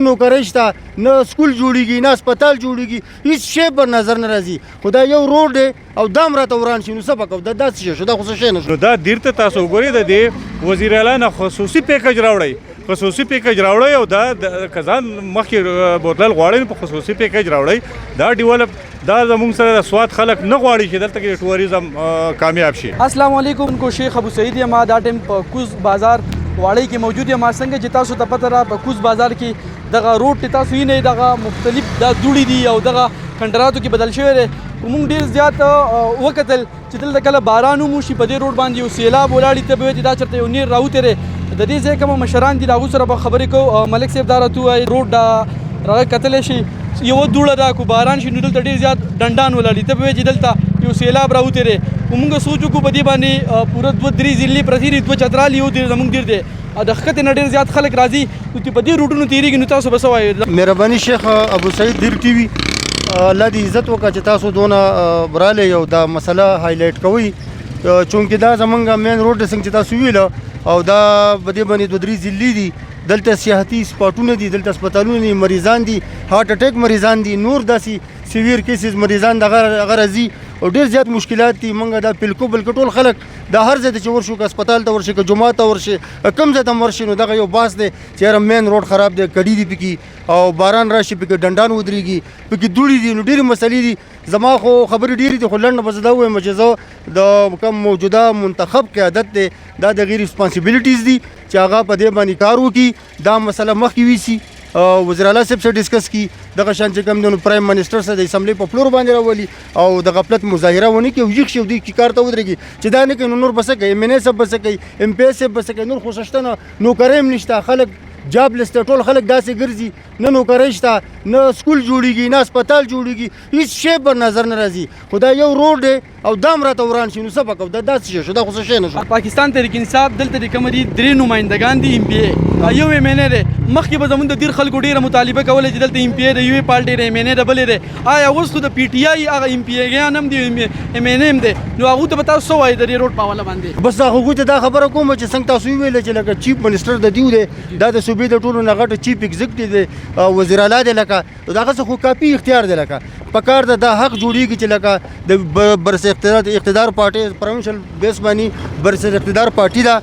نوکرۍ شته، نه سکول جوړېږي، نه هسپتال جوړېږي، هېڅ شی پر نظر نه راځي. خو دا یو روډ دی او دا هم راته وران شي، نو څه به کوو؟ دا داسې شی شو، دا خو څه شی نه شو. نو دا دیر ته تاسو وګورئ د دې وزیر اعلی نه خصوصي پیکج راوړئ، خصوصي پیکج راوړئ او دا که ځان مخکې بوتلل غواړئ نو په خصوصي پیکج راوړئ. دا ډیولپ دا زموږ سره د سواد خلک نه غواړي چې دلته کې ټوریزم کامیاب شي. السلام علیکم، کو شیخ ابو سعید یم. دا ټیم په کوز بازار واړی کې موجود یم. څنګه چې تاسو ته پته را په کوز بازار کې دغه روډ ته تاسو یې نه دغه مختلف دا دوړي دي او دغه کنډراتو کې بدل شوی دی. موږ ډېر زیات وکتل چې دلته کله باران هم وشي په دې روډ باندې یو سیلاب ولاړي ته به وایي چې دا چېرته یو نیر راوتېری. د دې ځای کومه مشران دي د هغو سره به خبرې کوو. ملک صاحب دا راته ووایي روډ راغی کتلی شي یوه دوړه ده، کو باران شي نو دلته ډېر زیات ډنډان ولاړي ته به وایي چې دلته یو سیلاب راوتېری. موږ سوچ وکړو په دې باندې پوره 2-3 ضلعې پرتې دي، 2 چترال یو دی زموږ ډېر دی. د ښکتې نه ډېر زیات خلک راځي نو په دې روډونو تېرېږي. نو تاسو به څه وایئ؟ مهرباني شیخ ابو سعید دیر ټي وي، الله دې عزت وکړه چې تاسو دونه برالی او دا مسله هایلایټ کوئ، چونکې دا زمونږ مین روډ څنګه چې تاسو ویله او دا په دې باندې 2-3 ضلعې دي. دلته سیاحتي سپاټونه دي، دلته هسپتالونه دي، مریضان دي، هارټ اټیک مریضان دي، نور داسې سیویر کیسز مریضان دغه راځي او ډېر زیات مشکلات دي. موږ دا بلکې ټول خلک دا هر ځای ته چې ورشو، که هسپتال ته ورشي، که جومات ته ورشي، کوم ځای ته هم ورشي، نو دغه یو باس دی چې یاره مین روډ خراب دی، کډي دي پکې او باران راشي پکې ډنډان ودرېږي، پکې دوړې دي. نو ډېرې مسلې دي. زما خو خبرې ډېرې دي، خو لنډه به زه دا ووایم چې زه د کوم موجوده منتخب قیادت دی دا د غیر ریسپانسبلیټیز دي چې هغه په دې باندې کار وکړي، دا مسله مخکې ویسي، وزیر اعلی صاحب سره ډسکس کی، دغه شان چې کوم د پرایم منسټر سره د اسمبلی په فلور باندې راولي او د غفلت مظاهره ونه کړي او یخ شي دوی کار ته ودرېږي چې دا نه کوي. نو نور به څه کوي؟ MNA صاحب به څه کوي؟ MP صاحب به څه کوي؟ نور خو شته نه، نوکرۍ هم نشته، خلک جاب لسته، ټول خلک داسې ګرځي، نه نوکرۍ شته، نه سکول جوړېږي، نه هسپتال جوړېږي، هېڅ شی پر نظر نه راځي. خو دا یو روډ دی او دا هم راته وران شي، نو څه به کوو؟ دا داسې شی شو، دا خو څه شی نه شو. پاکستان تحریک انصاف دلته د کومه دي 3 نمایندګان دي، MPA یو MNA دی. مخکې به زموږ د دیر خلکو ډېره مطالبه کوله چې دلته MPA د یوې پارټۍ دی، MNA د بلې دی. آیا اوس خو د PTI هغه MPA ګیان هم دي، MNA هم دی، نو هغوی ته به تاسو څه وایئ د دې روډ په حواله باندې؟ بس هغوی ته دا خبره کوم چې څنګه تاسو وویله چې لکه چیف منسټر د دیو دی، دا د صوبې د ټولو نه غټ چیف ایگزیکټیو دی، وزیر اعلی دی، لکه دغه څه خو کافي اختیار دی. لکه پکار ده دا حق جوړېږي چې لکه د برسر اقتدار پارټۍ پروینشل بیس باندې برسر اقتدار پارټي ده،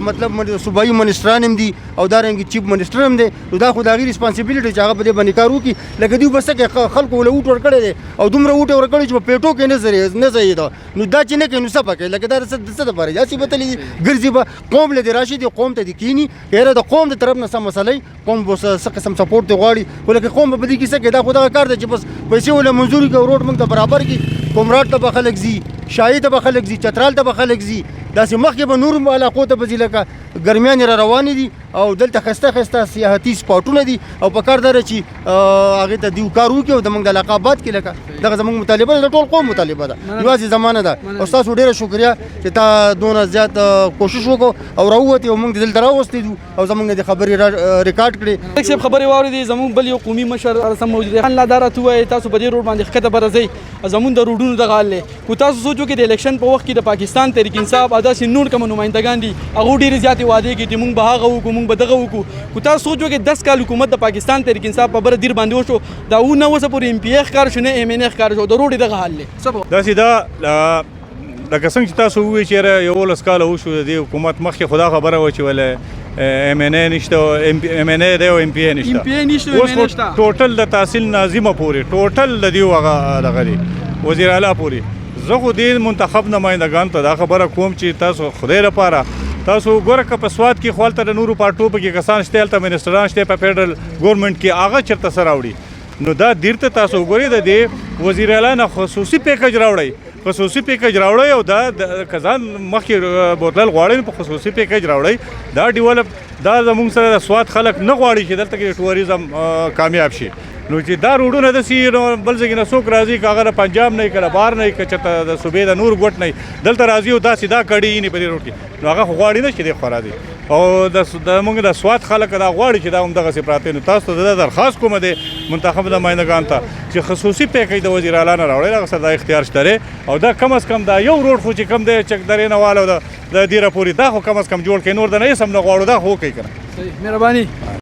مطلب صوبایي منسټران هم دي او دارنګې چیف منسټر هم دی. نو دا خو د هغې ریسپانسبلیټي چې هغه په دې باندې کار وکړي. لکه دوی به څه کوي؟ خلکو له اوټ ورکړی دی او دومره اوټ یې ورکړی چې په پیټو کې نه ځایېده. نو دا چې نه کوي نو څه به کوي؟ لکه دا د څه دپاره داسې به تللی ګرځي، به قوم له دې راشي، دې قوم ته دې کښېني، یاره د قوم د طرف نه څه مسله قوم به څه قسم سپورټ دې غواړي. خو لکه قوم به په دې کې څه کوي؟ دا خو دغه کار دی چې بس پیسې ولې منظوري کړي او روډ موږ ته برابر کړي. کومراټ ته به خلک ځي، شاهي ته به خلک ځي، چترال ته به خلک ځي، داسې مخکې به نور علاقو ته به ځي. لکه ګرمیانې را روانې دي او دلته ښایسته سیاحتي سپاټونه دي او پکار ده چې هغې ته دوی کار وکړي او زموږ د علاقه آباد کړي. لکه دغه زموږ مطالبه ده، د ټول قوم مطالبه ده، یوازې زمانه ده. او ستاسو ډېره شکریه چې تا دونه زیات کوشش وکړو او راووتې او موږ دلته راوستې دو او زموږ نه دې خبرې ریکارډ کړې. ملک صاحب خبرې واورېدې. زموږ بل یو قومي مشر سم موجود دی، الله دا راته ووایي تاسو په دې روډ باندې ښکته به راځئ، زموږ د روډونو دغه حال دی. خو تاسو سوچ وکړئ د الیکشن په وخت کې د پاکستان تحریک انصاف او داسې نور کومه نمایندګان دي هغو ډېرې زیاتې وعدې کوي چې موږ به هغه وکړو، موږ به دغه وکړو. خو تاسو سوچ وکړئ 10 کال حکومت د پاکستان تحریک انصاف په بره دیر باندې وشو، دا او نه اوسه پورې MPA ښکار شو، نه MNA ښکار شو، د روډ دغه حال دی. داسې دا لکه څنګه چې تاسو ووایئ چې یاره 11 کاله وشو د دې حکومت مخکې خو دا خبره وه چې ولې MNA نشته، MNA دی او MPA نشته. اوس خو ټوټل د تحصیل ناظمه پورې، ټوټل د دیو هغه دغه دی وزیر اعلی پورې. زه خو دې منتخب نمایندګانو ته دا خبره کوم چې تاسو خدای لپاره تاسو ګوره که په سواد کې خو هلته د نورو پارټو پکې کسان شته، هلته منسټران شته په فیډرل ګورنمنټ کې، هغه چېرته څه راوړي؟ نو دا دیر ته تاسو وګورئ د دې وزیر اعلی نه خصوصي پیکج راوړئ، خصوصي پیکج راوړئ او دا که ځان مخکې بوتلل غواړئ نو په خصوصي پیکج راوړئ. دا ډیولپ دا زموږ سره د سواد خلک نه غواړي چې دلته کې ټوریزم کامیاب شي. نو چې دا روډونه داسې نو بل ځای کې نه څوک راځي، که هغه د پنجاب نه وي، که د بار نه وي، که چېرته د صوبې د نور ګوټ نه وي، دلته راځي او داسې دا کډې یینې په دې روډ کې، نو هغه خو غواړي نه چې دی خو راځي. او موږ د سواد خلک دا غواړي چې دا همدغسې پراته. نو تاسو ته دا درخواست کومه دی منتخب نمایندګانو ته چې خصوصي پیکج د وزیر اعلی نه راوړئ، هغه سره دا اختیار شته دی. او دا کم از کم دا یو روډ خو چې کم دی چک درې نه واله د دیره پورې، دا خو کم از کم جوړ کړئ، نور د نه هېڅ هم نه غواړو، دا خو وکړئ که نه. مهرباني.